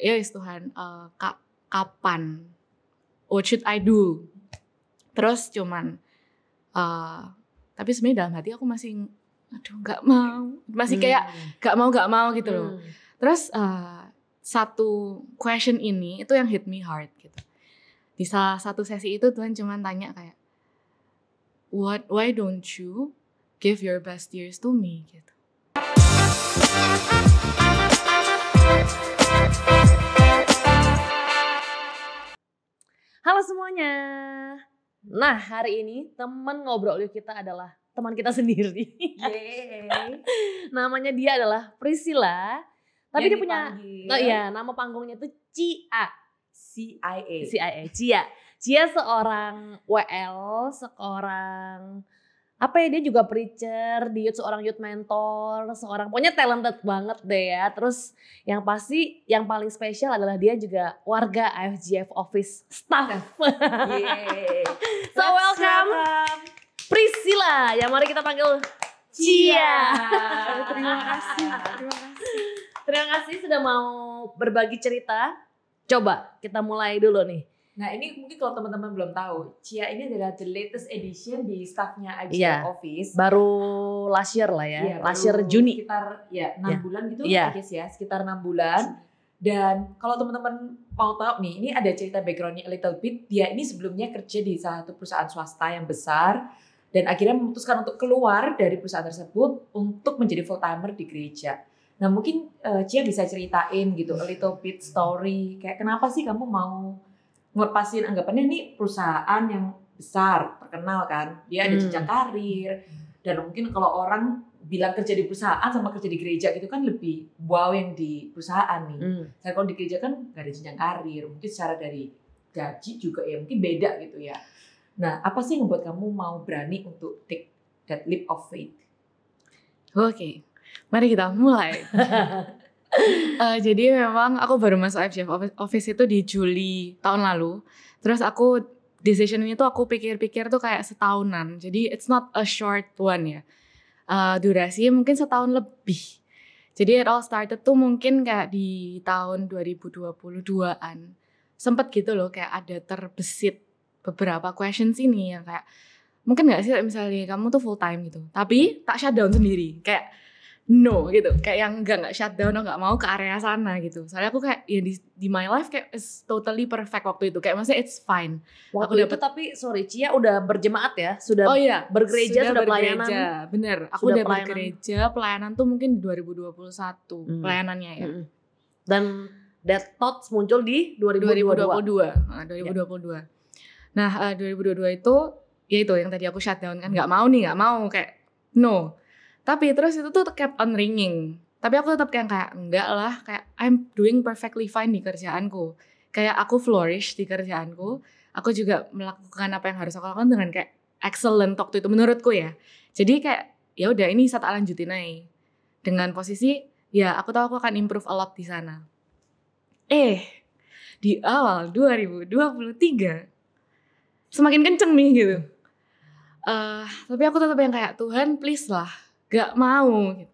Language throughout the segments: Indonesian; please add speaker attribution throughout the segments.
Speaker 1: ya wis Tuhan, kapan, what should I do? Terus cuman tapi sebenarnya dalam hati aku masih aduh nggak mau, masih kayak nggak mau gitu loh. Terus satu question ini itu yang hit me hard gitu. Di salah satu sesi itu Tuhan cuman tanya kayak, why don't you give your best years to me gitu.
Speaker 2: Halo semuanya. Nah, hari ini teman ngobrol kita adalah teman kita sendiri. Namanya dia adalah Priscilla. Tapi dia punya nama panggungnya itu Cia. Cia seorang WL, seorang dia juga preacher, dia seorang youth mentor, seorang pokoknya talented banget deh ya. Terus yang pasti yang paling spesial adalah dia juga warga IFGF office staff. So welcome Priscilla. Ya mari kita panggil Cia. Terima kasih sudah mau berbagi cerita. Coba kita mulai dulu nih.
Speaker 3: Nah ini mungkin kalau teman-teman belum tahu, Cia ini adalah the latest edition di staffnya IFGF Office.
Speaker 2: Baru last year lah ya, last year Juni.
Speaker 3: Sekitar 6 bulan gitu ya, sekitar 6 bulan. Dan kalau teman-teman mau tahu nih, ini ada cerita backgroundnya a little bit. Dia ini sebelumnya kerja di salah satu perusahaan swasta yang besar. Dan akhirnya memutuskan untuk keluar dari perusahaan tersebut untuk menjadi full timer di gereja. Nah mungkin Cia bisa ceritain gitu a little bit story. Kayak kenapa sih kamu mau ngelepasin anggapannya nih perusahaan yang besar, terkenal kan. Dia ada jenjang karir. Dan mungkin kalau orang bilang kerja di perusahaan sama kerja di gereja gitu kan lebih wow yang di perusahaan nih. Saya kalau di gereja kan gak ada jenjang karir. Mungkin secara dari gaji juga ya mungkin beda gitu ya. Nah apa sih yang membuat kamu mau berani untuk take that leap of faith?
Speaker 1: Oke. Mari kita mulai. Jadi memang aku baru masuk IFGF Office itu di Juli tahun lalu. Terus aku decision ini tuh aku pikir-pikir tuh kayak setahunan. Jadi it's not a short one ya. Durasinya mungkin setahun lebih. Jadi it all started tuh mungkin kayak di tahun 2022an. Sempet gitu loh kayak ada terbesit beberapa questions ini yang kayak mungkin gak sih misalnya kamu tuh full time gitu. Tapi tak shutdown sendiri. Kayak no gitu, kayak yang enggak shutdown, enggak mau ke area sana gitu. Soalnya aku kayak ya di my life kayak is totally perfect waktu itu. Kayak maksudnya it's fine.
Speaker 2: Waktu aku itu tapi sorry Cia udah berjemaat ya, sudah bergereja, sudah pelayanan.
Speaker 1: Bener, aku udah bergereja, pelayanan tuh mungkin 2021 pelayanannya ya.
Speaker 2: Dan that thoughts muncul di 2022.
Speaker 1: Nah 2022 itu ya itu yang tadi aku shutdown kan, nggak mau kayak no. Tapi terus itu tuh kept on ringing. Tapi aku tetap kayak enggak lah, kayak I'm doing perfectly fine di kerjaanku. Kayak aku flourish di kerjaanku. Aku juga melakukan apa yang harus aku lakukan dengan kayak excellent waktu itu menurutku ya. Jadi kayak ya udah ini saya tak lanjutin aja. Dengan posisi ya aku tahu aku akan improve a lot di sana. Di awal 2023 semakin kenceng nih gitu. Tapi aku tetap yang kayak Tuhan please lah. Gak mau gitu.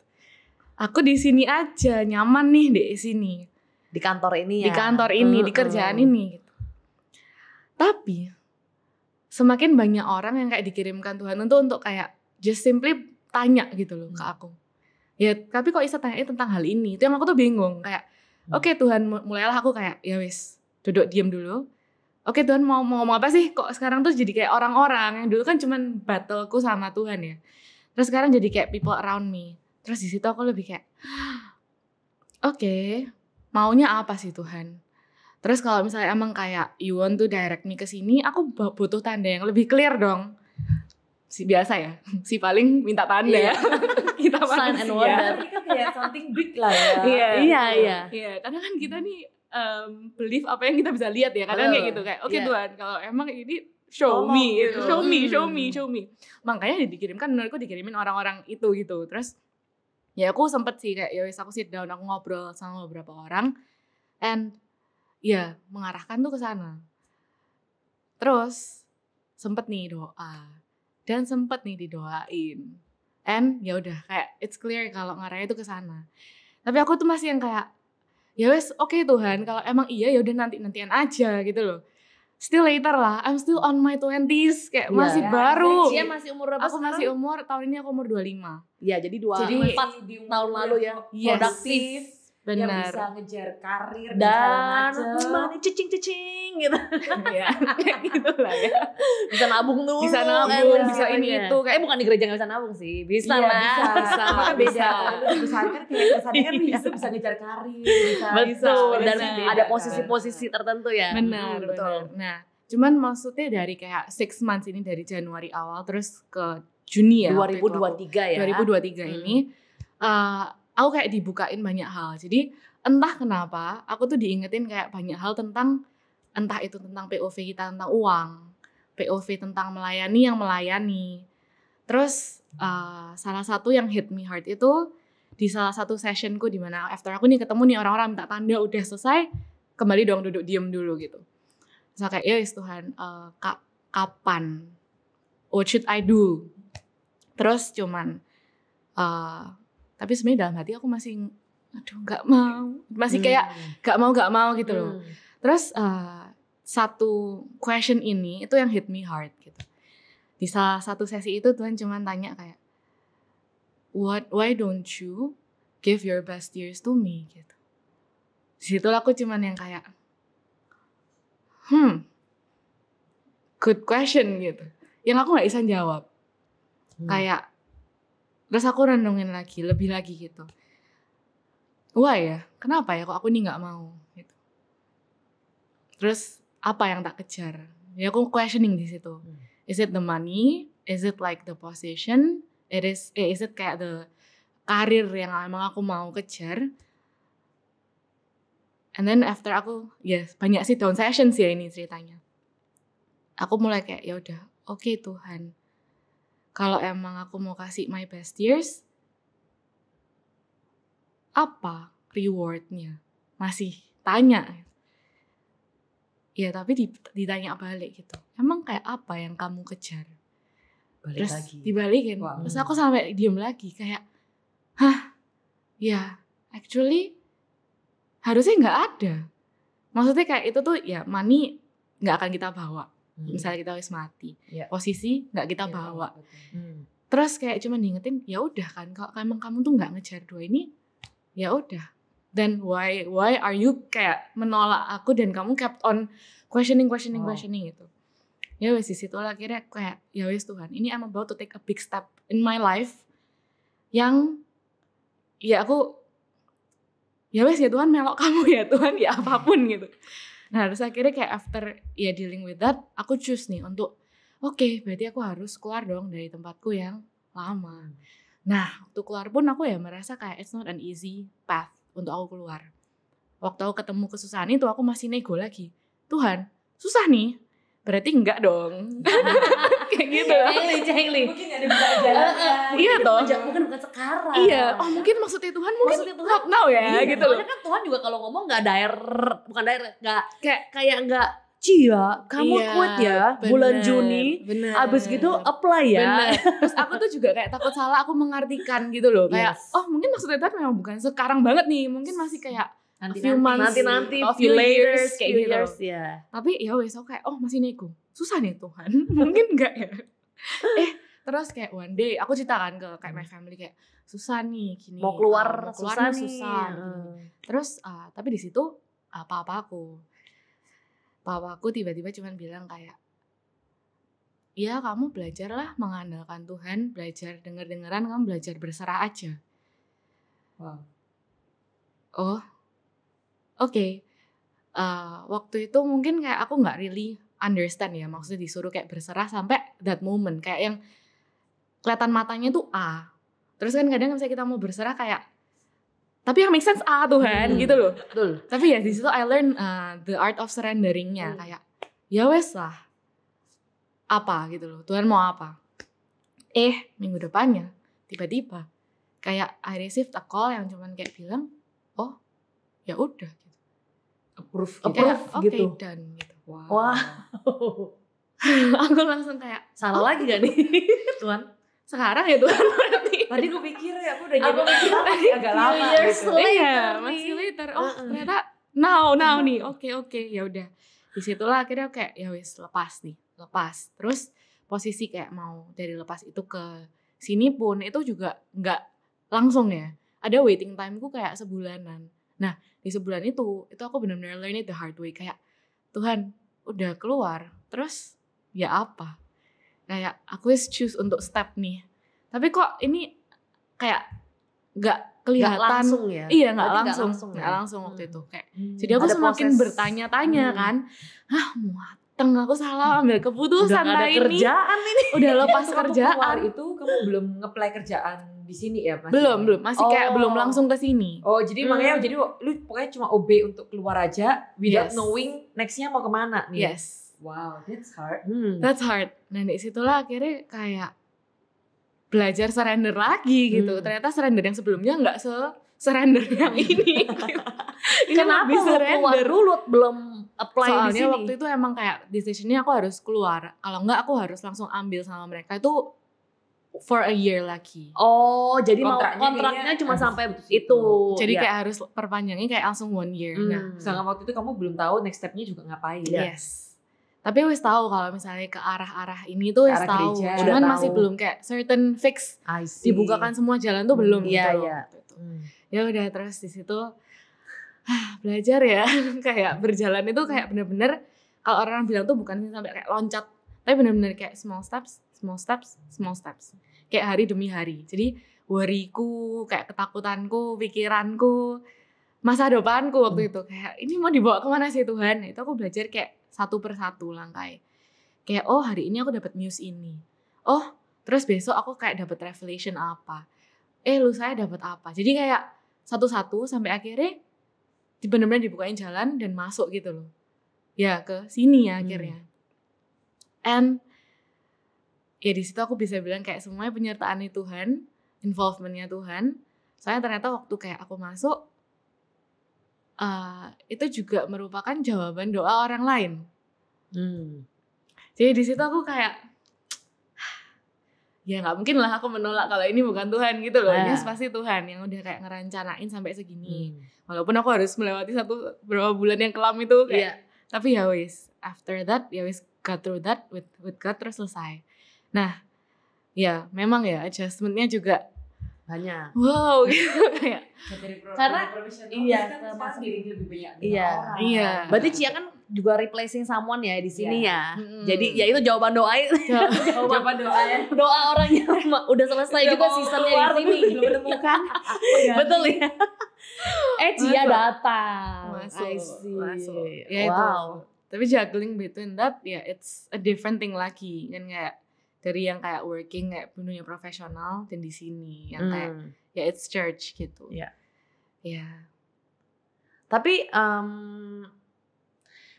Speaker 1: Aku di sini aja, nyaman nih di sini.
Speaker 2: Di kantor ini ya.
Speaker 1: Di kantor ini, di kerjaan ini gitu. Tapi semakin banyak orang yang kayak dikirimkan Tuhan untuk kayak just simply tanya gitu loh ke aku. Ya, tapi kok bisa tanya tentang hal ini? Itu yang aku tuh bingung kayak oke, Tuhan, mulailah aku kayak ya wis, duduk diem dulu. Oke, Tuhan mau ngomong apa sih? Kok sekarang tuh jadi kayak orang-orang yang dulu kan cuman battleku sama Tuhan ya. Terus sekarang jadi kayak people around me. Terus di situ aku lebih kayak, oke, maunya apa sih Tuhan? Terus kalau misalnya emang kayak you want to direct me ke sini, aku butuh tanda yang lebih clear dong. Si biasa ya, si paling minta tanda ya. Kita
Speaker 2: sign and wonder.
Speaker 3: Ini kan kayak something big lah ya.
Speaker 2: Iya.
Speaker 1: Karena kan kita nih believe apa yang kita bisa lihat ya. Kadang kayak gitu kayak, oke Tuhan, kalau emang ini show me. Makanya dikirimkan, menurutku dikirimin orang-orang itu gitu. Terus ya aku sempet sih kayak ya wis aku sit down, aku ngobrol sama beberapa orang and ya mengarahkan tuh ke sana. Terus sempet nih doa dan sempet nih didoain. And ya udah kayak it's clear kalau ngarahnya itu ke sana. Tapi aku tuh masih yang kayak ya wes oke Tuhan, kalau emang iya ya udah nantian aja gitu loh. Still later lah, I'm still on my 20s, kayak masih baru.
Speaker 2: Dia masih umur berapa
Speaker 1: aku
Speaker 2: sekarang?
Speaker 1: Masih umur, tahun ini aku umur 25.
Speaker 2: Iya, jadi 24 tahun lalu ya. Produktif.
Speaker 1: Benar.
Speaker 3: Yang bisa ngejar karir
Speaker 2: dan
Speaker 3: money
Speaker 2: cicing gitu.
Speaker 1: Ya, kayak gitu lah ya.
Speaker 2: Bisa nabung tuh.
Speaker 1: Bisa nabung, bisa ini itu.
Speaker 2: Kayak bukan di gereja gak bisa nabung sih. Bisa lah.
Speaker 3: Bisa. Beda. Kalau di perusahaan kan kayak kesannya kan bisa ngejar karir.
Speaker 2: Betul. Dan ada
Speaker 3: kan.
Speaker 2: posisi-posisi tertentu ya.
Speaker 1: Benar, betul. Nah, cuman maksudnya dari kayak 6 months ini, dari Januari awal terus ke Juni ya.
Speaker 2: 2023 ya.
Speaker 1: 2023 ini. Aku kayak dibukain banyak hal. Jadi entah kenapa aku tuh diingetin kayak banyak hal tentang, entah itu tentang POV kita tentang uang, POV tentang melayani yang melayani. Terus salah satu yang hit me hard itu di salah satu sessionku, di mana after aku nih ketemu nih orang-orang minta tanda udah selesai, kembali dong duduk diem dulu gitu. Terus kayak ya Tuhan, kapan? What should I do? Terus cuman tapi sebenarnya dalam hati aku masih nggak mau, masih kayak nggak mau gitu loh. Terus satu question ini itu yang hit me hard gitu. Di salah satu sesi itu Tuhan cuma tanya kayak, why don't you give your best years to me gitu. Di situ aku cuman yang kayak good question gitu, yang aku nggak bisa jawab. Kayak terus aku renungin lagi, lebih lagi gitu. Wah ya, kenapa ya kok aku nih gak mau gitu. Terus apa yang tak kejar? Ya aku questioning di situ. Is it the money? Is it like the position? Is it kayak the karir yang emang aku mau kejar? And then after aku, banyak sih down sessions ya ini ceritanya. Aku mulai kayak ya udah, oke Tuhan. Kalau emang aku mau kasih my best years, apa rewardnya? Masih tanya. Ya tapi ditanya balik gitu. Emang kayak apa yang kamu kejar? Terus dibalikin. Terus aku sampai diem lagi kayak, ya actually harusnya gak ada. Maksudnya kayak itu tuh ya money gak akan kita bawa. Misalnya kita wis mati, posisi nggak kita bawa. Terus kayak cuma diingetin, ya udah kan, kalau emang kamu tuh nggak ngejar dua ini, ya udah. Then why are you kayak menolak aku dan kamu kept on questioning gitu. Ya wis di situ lah akhirnya kayak ya wis Tuhan, ini I'm about to take a big step in my life yang ya aku ya wis ya Tuhan melok kamu ya Tuhan ya apapun gitu. Nah terus akhirnya kayak after ya dealing with that, aku choose nih untuk oke, berarti aku harus keluar dong dari tempatku yang lama. Nah waktu keluar pun aku ya merasa kayak it's not an easy path untuk aku keluar. Waktu aku ketemu kesusahan itu aku masih nego lagi. Tuhan susah nih, berarti enggak dong. Kayak gitu.
Speaker 2: Cengli.
Speaker 3: Mungkin ada bisa jalan.
Speaker 1: Iya toh.
Speaker 2: Bukan sekarang.
Speaker 1: Iya. Oh mungkin maksudnya Tuhan not now ya gitu.
Speaker 2: Soalnya kan Tuhan juga kalau ngomong nggak bukan nggak kayak nggak Cia, kamu quit ya bulan Juni.
Speaker 1: Bener.
Speaker 2: Abis gitu apply ya.
Speaker 1: Bener. Terus aku tuh juga kayak takut salah aku mengartikan gitu loh. Kayak oh mungkin maksudnya Tuhan memang bukan sekarang banget nih. Mungkin masih kayak few months,
Speaker 2: nanti,
Speaker 1: few years kayak gitu.
Speaker 2: Ya.
Speaker 1: Tapi ya wes aku kayak masih nego. Susah nih Tuhan. Mungkin enggak ya. Terus kayak one day aku ceritakan ke kayak my family kayak susah nih gini.
Speaker 2: Mau keluar susah nih.
Speaker 1: Terus tapi di situ papaku tiba-tiba cuman bilang kayak ya kamu belajarlah mengandalkan Tuhan, belajar denger-dengeran, kamu belajar berserah aja.
Speaker 3: Wow.
Speaker 1: Oh, oke. Waktu itu mungkin kayak aku nggak really understand ya, maksudnya disuruh kayak berserah sampai that moment kayak yang kelihatan matanya tuh terus kan kadang misalnya kita mau berserah kayak tapi yang make sense Tuhan gitu loh.
Speaker 2: Betul.
Speaker 1: Tapi ya di situ I learn the art of surrenderingnya kayak ya wes lah apa gitu loh, Tuhan mau apa. Minggu depannya tiba-tiba kayak I received a call yang cuman kayak bilang ya udah gitu.
Speaker 3: Approve
Speaker 1: gitu. Done gitu.
Speaker 2: Wow.
Speaker 1: Aku langsung kayak
Speaker 2: salah lagi gak nih Tuhan?
Speaker 1: Sekarang ya Tuhan berarti.
Speaker 3: Tadi gue pikir ya aku udah nyari agak lama gitu.
Speaker 1: Iya, masih later. Oh, ternyata now nih. Oke. Ya udah. Disitulah akhirnya kayak ya wis lepas. Terus posisi kayak mau dari lepas itu ke sini pun itu juga nggak langsung ya. Ada waiting time ku kayak sebulanan. Nah di sebulan itu aku benar-benar learn it the hard way. Kayak Tuhan udah keluar, terus ya apa? Kayak aku choose untuk step nih. Tapi kok ini kayak nggak kelihatan.
Speaker 2: Nggak langsung ya?
Speaker 1: Iya nggak langsung waktu itu. Kayak jadi aku
Speaker 2: Ada
Speaker 1: semakin
Speaker 2: proses.
Speaker 1: bertanya-tanya kan. Muateng aku salah ambil keputusan
Speaker 2: Udah gak ada
Speaker 1: ini.
Speaker 2: kerjaan ini.
Speaker 1: Udah lepas
Speaker 3: Kamu keluar
Speaker 1: kerjaan.
Speaker 3: itu kamu belum nge-apply kerjaan di sini ya?
Speaker 1: Belum. Masih kayak
Speaker 2: Oh.
Speaker 1: belum langsung ke sini.
Speaker 3: Oh jadi makanya jadi lu pokoknya cuma OB untuk keluar aja without
Speaker 1: Yes.
Speaker 3: knowing nextnya mau kemana nih.
Speaker 1: Yes.
Speaker 3: Wow, that's hard.
Speaker 1: That's hard. Nah di situlah akhirnya kayak belajar surrender lagi gitu. Ternyata surrender yang sebelumnya nggak surrender yang ini. Ini
Speaker 2: Kenapa
Speaker 1: lebih
Speaker 2: mau keluar dulu belum apply di
Speaker 1: Soalnya
Speaker 2: sini?
Speaker 1: waktu itu emang kayak decisionnya aku harus keluar. Kalau nggak aku harus langsung ambil sama mereka itu for a year lagi.
Speaker 2: Oh, jadi
Speaker 3: Kontraknya
Speaker 2: kontraknya
Speaker 3: kayaknya
Speaker 2: cuma
Speaker 3: habis
Speaker 2: sampai
Speaker 3: itu.
Speaker 2: itu.
Speaker 1: Jadi
Speaker 2: Ya.
Speaker 1: kayak harus perpanjangnya kayak langsung 1 year. Nah,
Speaker 3: Sedangkan waktu itu kamu belum tahu next stepnya juga ngapain.
Speaker 1: yes. Tapi wis tahu kalau misalnya ke arah-arah ini tuh
Speaker 3: Ke
Speaker 1: wis
Speaker 3: arah
Speaker 1: tahu.
Speaker 3: gereja.
Speaker 1: Cuman
Speaker 2: Udah
Speaker 1: masih
Speaker 2: tahu.
Speaker 1: belum kayak certain fix
Speaker 2: I see.
Speaker 1: dibukakan semua jalan tuh belum
Speaker 2: Iya,
Speaker 1: gitu loh
Speaker 2: iya.
Speaker 1: waktu itu. Ya udah terus di situ belajar ya kayak berjalan itu kayak bener-bener kalau orang bilang tuh bukan sampai kayak loncat, tapi bener-bener kayak small steps. Kayak hari demi hari. Jadi worryku, kayak ketakutanku, pikiranku, masa depanku waktu itu kayak ini mau dibawa kemana sih Tuhan? Itu aku belajar kayak satu persatu langkah. Kayak oh hari ini aku dapat news ini. Oh terus besok aku kayak dapat revelation apa. Lusa dapat apa. Jadi kayak satu-satu sampai akhirnya benar-benar dibukain jalan dan masuk gitu loh. Ya ke sini ya akhirnya. And ya di situ aku bisa bilang kayak semuanya penyertaannya Tuhan, involvementnya Tuhan. Soalnya ternyata waktu kayak aku masuk itu juga merupakan jawaban doa orang lain. Jadi di situ aku kayak ya nggak mungkin lah aku menolak kalau ini bukan Tuhan gitu loh. Ini pasti Tuhan yang udah kayak ngerancanain sampai segini. Walaupun aku harus melewati beberapa bulan yang kelam itu kayak. Tapi ya wis, after that ya wis got through that with God terus selesai. Nah, ya memang ya adjustmentnya juga
Speaker 2: banyak.
Speaker 1: Wow gitu kayak.
Speaker 2: Karena iya
Speaker 3: termasuk diri lebih banyak.
Speaker 1: Iya.
Speaker 2: Berarti Cia kan juga replacing someone ya di sini ya. Jadi ya itu jawaban doa.
Speaker 3: Jawaban doanya.
Speaker 2: Doa orang yang udah selesai juga seasonnya di sini.
Speaker 3: Belum menemukan.
Speaker 2: Betul ya. Cia datang.
Speaker 1: Masuk. Ya
Speaker 2: wow.
Speaker 1: Itu. Tapi juggling between that ya it's a different thing lagi kan kayak dari yang kayak working kayak dunia profesional dan di sini yang kayak ya it's church gitu.
Speaker 2: Iya.
Speaker 1: Ya.
Speaker 2: Tapi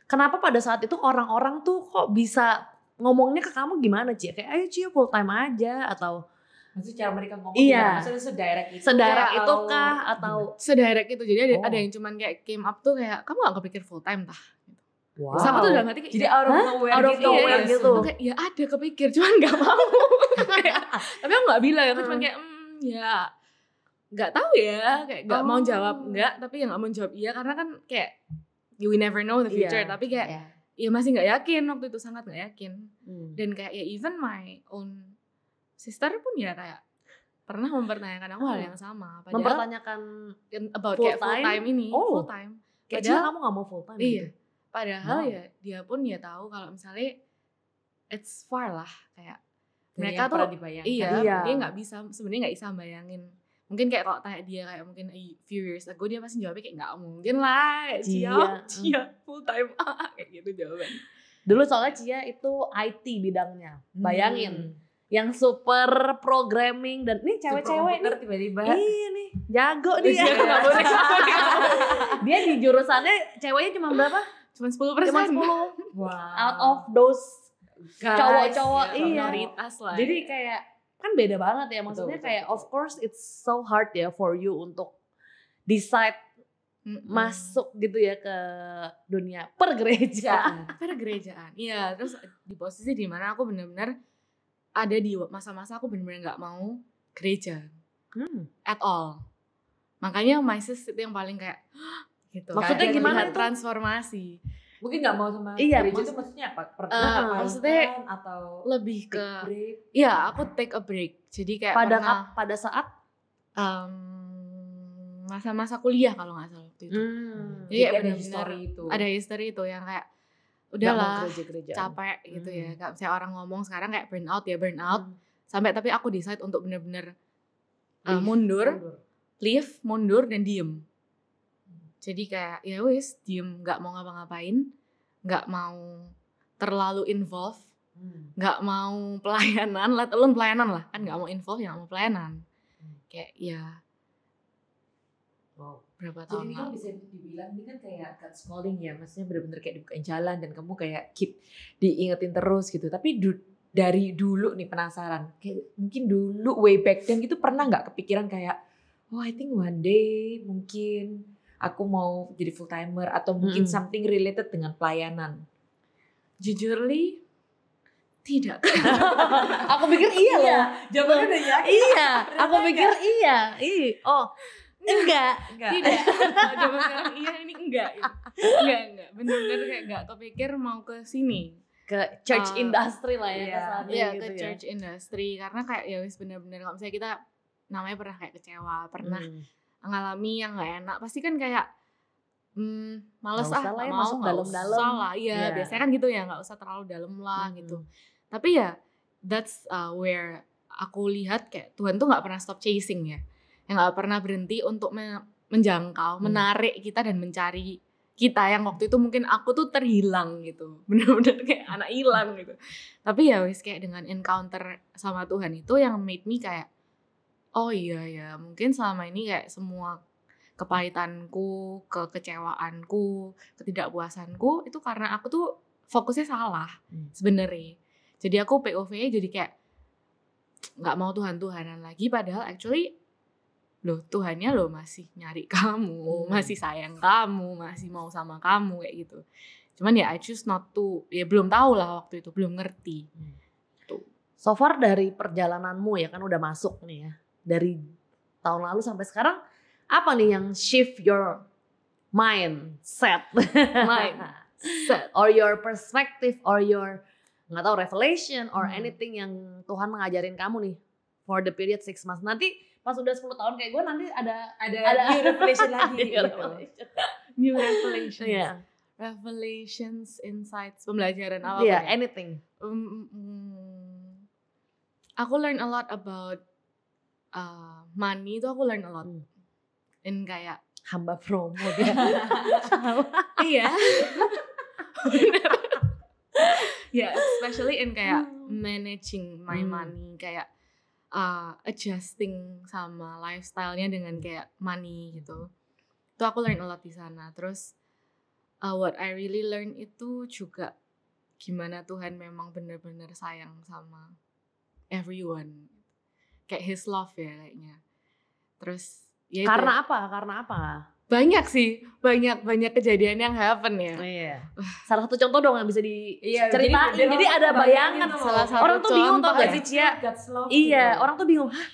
Speaker 2: kenapa pada saat itu orang-orang tuh kok bisa ngomongnya ke kamu gimana Cia? Kayak ayo Cia full time aja atau
Speaker 3: maksudnya cara mereka ngomong
Speaker 2: iya.
Speaker 3: Maksudnya sedirect itu
Speaker 2: itu kah atau
Speaker 1: sedirect itu. Jadi ada yang cuman kayak came up tuh kayak kamu gak kepikir full time tah?
Speaker 2: wow.
Speaker 1: Sama tuh dalam hati kayak
Speaker 3: jadi out of nowhere
Speaker 2: out of
Speaker 3: gitu.
Speaker 2: nowhere gitu.
Speaker 1: Kayak ya ada kepikir cuman gak mau. Tapi aku gak bilang, aku cuman kayak ya gak tahu ya, kayak gak mau jawab enggak, tapi yang gak mau jawab iya karena kan kayak you never know the future, tapi kayak ya masih gak yakin waktu itu, sangat gak yakin. Dan kayak ya even my own sister pun ya kayak pernah mempertanyakan aku hal yang sama. Padahal
Speaker 2: mempertanyakan
Speaker 1: about
Speaker 2: full
Speaker 1: kayak full time ini, full time.
Speaker 2: Kayak Cia kamu gak mau full time
Speaker 1: iya.
Speaker 2: gitu?
Speaker 1: Padahal ya dia pun ya tahu kalau misalnya it's far lah kayak mereka tuh iya. Dia nggak bisa sebenarnya nggak bisa bayangin. Mungkin kayak kalau tanya dia kayak mungkin a few years ago dia pasti jawabnya kayak nggak mungkin lah Cia full time kayak gitu jawaban.
Speaker 2: Dulu soalnya Cia itu IT bidangnya, bayangin yang super programming dan nih cewek-cewek nih
Speaker 3: tiba-tiba
Speaker 2: nih jago nih ya. Dia di jurusannya ceweknya cuma berapa?
Speaker 1: Cuma 10%.
Speaker 2: Cuma 10.
Speaker 3: Wow.
Speaker 2: Out of those cowok-cowok iya.
Speaker 1: Minoritas lah.
Speaker 2: Jadi kayak kan beda banget ya maksudnya betul. Kayak of course it's so hard ya for you untuk decide masuk gitu ya ke dunia pergerejaan.
Speaker 1: Iya, terus di posisi di mana aku benar-benar ada di masa-masa aku benar-benar nggak mau gereja. at all. Makanya my sis itu yang paling kayak gitu.
Speaker 2: Maksudnya
Speaker 1: kayak
Speaker 2: gimana
Speaker 1: melihat
Speaker 2: itu?
Speaker 1: transformasi.
Speaker 3: Mungkin nggak mau sama
Speaker 2: Iya,
Speaker 3: gereja itu maksudnya apa?
Speaker 1: maksudnya
Speaker 3: atau
Speaker 1: lebih ke
Speaker 3: break?
Speaker 1: Iya, aku take a break. Jadi kayak
Speaker 2: pada saat
Speaker 1: masa-masa kuliah kalau nggak salah waktu itu. Jadi kayak benar-benar ada history itu yang kayak udahlah capek gitu ya. Kayak misalnya orang ngomong sekarang kayak burn out. Sampai tapi aku decide untuk benar-benar mundur, dan diem. Jadi kayak ya wis diem, nggak mau ngapa-ngapain, nggak mau terlalu involve, nggak mau pelayanan, let alone pelayanan lah kan, nggak mau involve, nggak mau pelayanan. Kayak ya berapa tahun
Speaker 3: jadi kan bisa dibilang ini kan kayak God's calling ya, maksudnya benar-benar kayak dibukain jalan dan kamu kayak keep diingetin terus gitu. Tapi dari dulu nih penasaran, kayak mungkin dulu way back then gitu pernah nggak kepikiran kayak I think one day mungkin aku mau jadi full timer atau mungkin something related dengan pelayanan?
Speaker 1: Jujurly tidak.
Speaker 2: Aku pikir iya loh.
Speaker 3: Jawabannya udah ya.
Speaker 2: Iya, aku pikir iya. Enggak.
Speaker 1: Tidak. Jawaban sekarang iya, ini enggak. Enggak. Benar-benar kayak enggak kepikir mau ke sini.
Speaker 2: Ke church industry lah ya kesannya
Speaker 1: gitu. Iya,
Speaker 2: gitu
Speaker 1: ke church industry karena kayak ya wis benar-benar kalau misalnya kita namanya pernah kayak kecewa, pernah ngalami yang nggak enak, pasti kan kayak males nggak mau
Speaker 2: masuk dalam-dalam.
Speaker 1: Salah, iya biasanya kan gitu ya, nggak usah terlalu dalam lah gitu. Tapi ya that's where aku lihat kayak Tuhan tuh nggak pernah stop chasing ya, yang nggak pernah berhenti untuk menjangkau, menarik kita dan mencari kita yang waktu itu mungkin aku tuh terhilang gitu, bener-bener kayak anak hilang gitu. Tapi ya wis kayak dengan encounter sama Tuhan itu yang made me kayak oh iya ya, mungkin selama ini kayak semua kepahitanku, kekecewaanku, ketidakpuasanku itu karena aku tuh fokusnya salah sebenarnya. Jadi aku POV-nya jadi kayak nggak mau Tuhan-Tuhanan lagi, padahal actually Tuhannya masih nyari kamu, masih sayang kamu, masih mau sama kamu kayak gitu. Cuman ya I choose not to, ya belum tahu lah waktu itu, belum ngerti.
Speaker 2: So far dari perjalananmu ya kan udah masuk nih ya. Dari tahun lalu sampai sekarang apa nih yang shift your mindset or your perspective or your nggak tahu revelation or anything yang Tuhan mengajarin kamu nih for the period 6 months. Nanti pas udah 10 tahun kayak gue nanti ada
Speaker 3: new revelation lagi gitu.
Speaker 1: New revelation.
Speaker 2: Yeah.
Speaker 1: Revelations, insights, pembelajaran apa
Speaker 2: ya? Anything.
Speaker 1: Aku learn a lot about money itu, aku learn a lot. In kayak
Speaker 2: hamba promo dia.
Speaker 1: Iya. Ya, especially in kayak managing my money, kayak adjusting sama lifestyle-nya dengan kayak money gitu. Itu aku learn a lot di sana. Terus what I really learn itu juga gimana Tuhan memang benar-benar sayang sama everyone. Kayak His love ya kayaknya. Terus ya
Speaker 2: Karena apa?
Speaker 1: Banyak sih, banyak kejadian yang happen ya.
Speaker 2: Iya. Salah satu contoh dong yang bisa diceritain. Jadi ada bayangan
Speaker 1: gitu. Salah satu
Speaker 2: orang tuh bingung tau gak sih Cia? Iya, orang tuh bingung. Hah,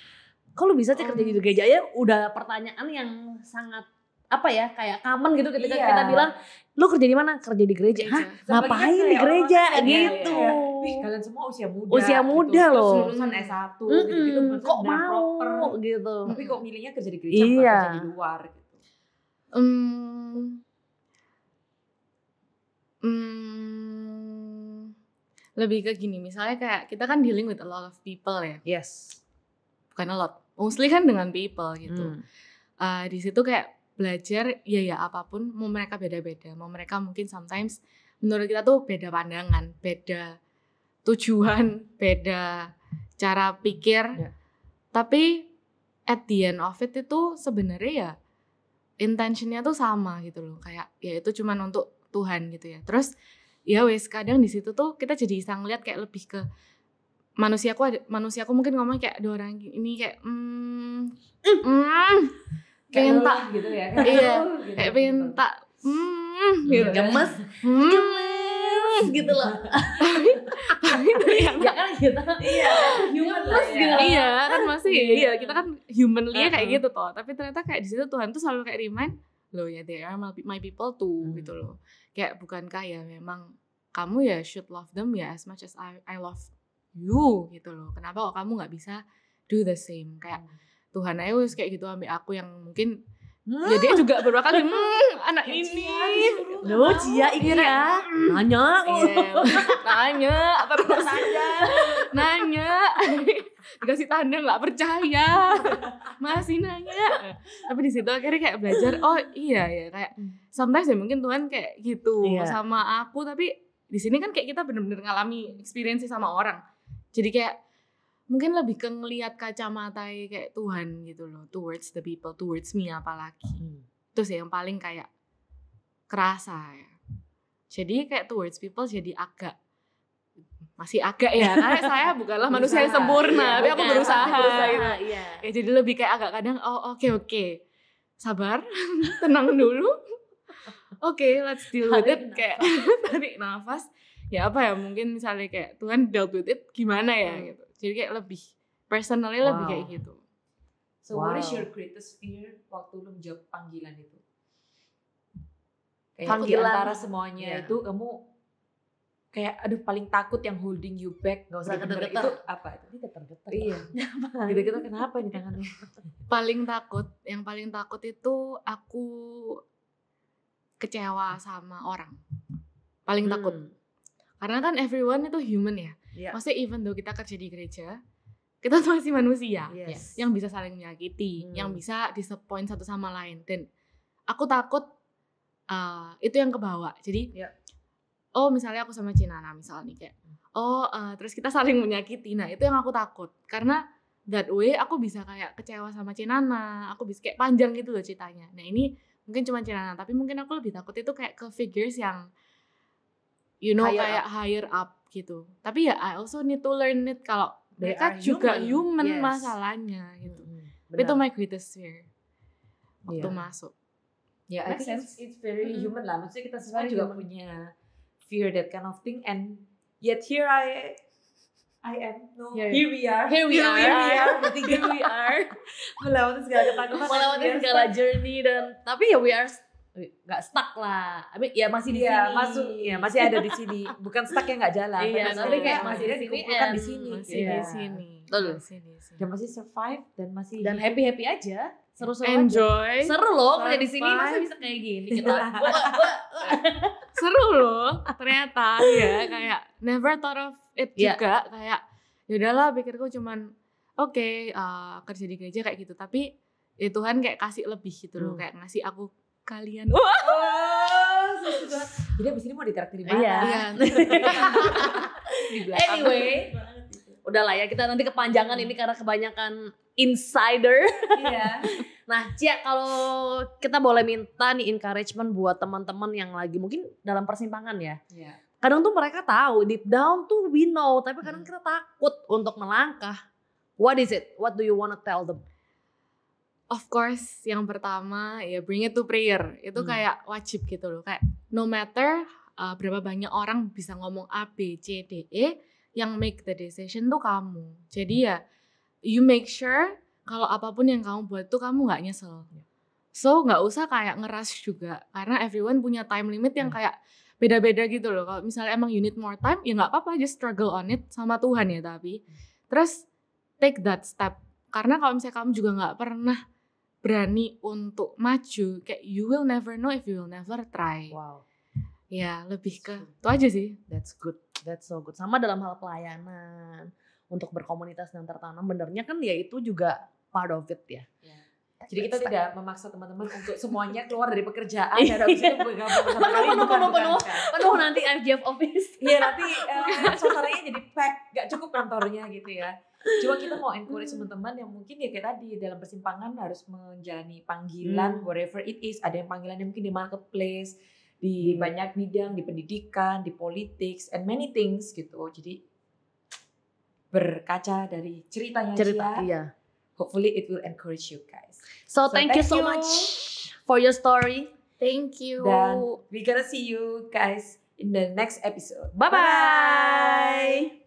Speaker 2: kok lu bisa sih kerja di gereja ya? Udah pertanyaan yang sangat kayak common gitu ketika kita bilang, lu kerja di mana? Kerja di gereja. Hah, ngapain di gereja gitu?
Speaker 3: Wih, kalian semua usia
Speaker 2: muda
Speaker 3: gitu.
Speaker 2: loh.
Speaker 3: Terus lulusan S1 gitu.
Speaker 2: Kok mau gitu.
Speaker 3: Tapi kok milihnya kerja di gereja, bukan kerja di luar gitu.
Speaker 1: Lebih ke gini, misalnya kayak kita kan dealing with a lot of people ya.
Speaker 2: Yes.
Speaker 1: Bukan a lot, mostly kan dengan people gitu. Di situ kayak belajar ya apapun, mau mereka beda-beda, mau mereka mungkin sometimes menurut kita tuh beda pandangan, beda tujuan, beda cara pikir. Tapi at the end of it itu sebenarnya ya intentionnya tuh sama gitu loh, kayak ya itu cuman untuk Tuhan gitu ya. Terus ya wes kadang di situ tuh kita jadi bisa ngeliat kayak lebih ke manusiaku mungkin ngomong kayak ada orang ini kayak pengen tak
Speaker 3: gitu ya.
Speaker 1: Iya, kayak pengen tak gitu.
Speaker 2: Gemes. gitu loh.
Speaker 1: Tapi ternyata
Speaker 2: Ya kan gitu.
Speaker 3: Iya, human lah
Speaker 2: Gemes
Speaker 3: ya.
Speaker 2: gitu.
Speaker 1: iya kan masih iya kita kan humanly kayak
Speaker 2: Uh-uh.
Speaker 1: gitu toh. Tapi ternyata kayak di situ Tuhan tuh selalu kayak remind loh ya they are my people too gitu loh. Kayak bukankah ya memang kamu ya should love them ya as much as I love you gitu loh. Kenapa kok kamu nggak bisa do the same kayak Tuhan aja wis kayak gitu ambil aku yang mungkin ya dia juga beberapa kali anak ini
Speaker 2: Loh Cia ini ya nanya
Speaker 1: nanya terus nanya dikasih tanda nggak percaya masih nanya tapi di situ akhirnya kayak belajar oh iya ya kayak sometimes ya mungkin Tuhan kayak gitu sama aku tapi di sini kan kayak kita bener-bener ngalami experience sama orang jadi kayak mungkin lebih ke ngelihat kacamata kayak Tuhan gitu loh towards the people, towards me apalagi itu sih yang paling kayak kerasa ya jadi kayak towards people jadi masih agak ya karena saya bukanlah manusia yang sempurna tapi aku berusaha gitu.
Speaker 2: Iya.
Speaker 1: Ya jadi lebih kayak agak kadang oke sabar tenang dulu oke, let's deal with it kayak tarik nafas ya apa ya mungkin misalnya kayak Tuhan dealt with it gimana ya gitu jadi kayak lebih personally lebih kayak gitu.
Speaker 3: So what is your greatest fear waktu lu menjawab panggilan itu? Kayak
Speaker 2: Panggilan
Speaker 3: antara semuanya itu kamu kayak aduh paling takut yang holding you back
Speaker 2: nggak usah
Speaker 3: bener-bener
Speaker 2: getar-getar.
Speaker 3: itu apa itu?
Speaker 2: Ini getar-getar.
Speaker 3: Iya. Gitu-gitu kenapa nih tangannya?
Speaker 1: Yang paling takut itu aku kecewa sama orang. Paling takut. Karena kan everyone itu human ya. Maksudnya even though kita kerja di gereja, kita tuh masih manusia. Yang bisa saling menyakiti, yang bisa disappoint satu sama lain. Dan aku takut itu yang kebawa. Jadi oh misalnya aku sama Cinana misalnya kayak terus kita saling menyakiti. Nah itu yang aku takut. Karena that way aku bisa kayak kecewa sama Cinana. Aku bisa kayak panjang gitu loh ceritanya. Nah ini mungkin cuma Cinana. Tapi mungkin aku lebih takut itu kayak ke figures yang kayak higher up gitu. Tapi ya I also need to learn it kalau mereka juga human masalahnya gitu. Itu my greatest fear waktu masuk.
Speaker 3: Ya, I think it's very human lah. Maksudnya kita semua juga punya fear that kind of thing and yet here I am. No, here we are.
Speaker 2: Bertiga we are.
Speaker 3: Melewati segala ketakutan.
Speaker 2: Melewati segala journey dan tapi ya we are nggak stuck lah. Ya masih di sini.
Speaker 3: Masih ada di sini. Bukan stuck yang nggak jalan.
Speaker 2: Tapi kayak masih di sini
Speaker 3: kan di sini.
Speaker 1: Masih di sini.
Speaker 3: Dan masih survive dan
Speaker 2: happy aja. Seru-seru
Speaker 1: enjoy
Speaker 2: aja. Seru loh kerja di sini masa bisa kayak gini kita.
Speaker 1: Seru loh ternyata ya kayak never thought of it juga kayak yaudahlah pikirku cuman kerja di gereja kayak gitu tapi ya Tuhan kayak kasih lebih gitu loh kayak ngasih aku kalian.
Speaker 3: Jadi abis ini mau dikarakterin mana?
Speaker 2: Iya. Anyway, udahlah ya kita nanti kepanjangan ini karena kebanyakan insider.
Speaker 3: Iya.
Speaker 2: Nah, Cia kalau kita boleh minta nih encouragement buat teman-teman yang lagi mungkin dalam persimpangan ya.
Speaker 3: Iya.
Speaker 2: Kadang tuh mereka tahu deep down tuh we know, tapi kadang kita takut untuk melangkah. What is it? What do you wanna tell them?
Speaker 1: Of course, yang pertama ya bring it to prayer. Itu kayak wajib gitu loh. Kayak no matter berapa banyak orang bisa ngomong A, B, C, D, E, yang make the decision tuh kamu. Jadi ya you make sure kalau apapun yang kamu buat tuh kamu gak nyesel. So gak usah kayak ngerush juga. Karena everyone punya time limit yang kayak beda-beda gitu loh. Kalau misalnya emang you need more time, ya gak apa-apa, just struggle on it sama Tuhan ya tapi. Terus take that step. Karena kalau misalnya kamu juga gak pernah berani untuk maju, kayak you will never know if you will never try.
Speaker 2: Wow.
Speaker 1: Ya lebih ke itu aja sih.
Speaker 2: That's good, that's so good. Sama dalam hal pelayanan, untuk berkomunitas dan tertanam, benernya kan ya itu juga part of it ya.
Speaker 3: Jadi kita tidak memaksa teman-teman untuk semuanya keluar dari pekerjaan dan habis itu bergabung sama kalian.
Speaker 2: Penuh nanti FGF office.
Speaker 3: Iya nanti suasananya jadi pack, gak cukup kantornya gitu ya. Cuma kita mau encourage teman-teman yang mungkin ya kayak tadi dalam persimpangan harus menjalani panggilan whatever it is. Ada yang panggilannya mungkin di marketplace, di banyak bidang, di pendidikan, di politics and many things gitu. Jadi berkaca dari ceritanya Cia, hopefully it will encourage you guys.
Speaker 2: So thank you so much for your story.
Speaker 1: Thank you.
Speaker 3: Dan we gonna see you guys in the next episode.
Speaker 2: Bye-bye.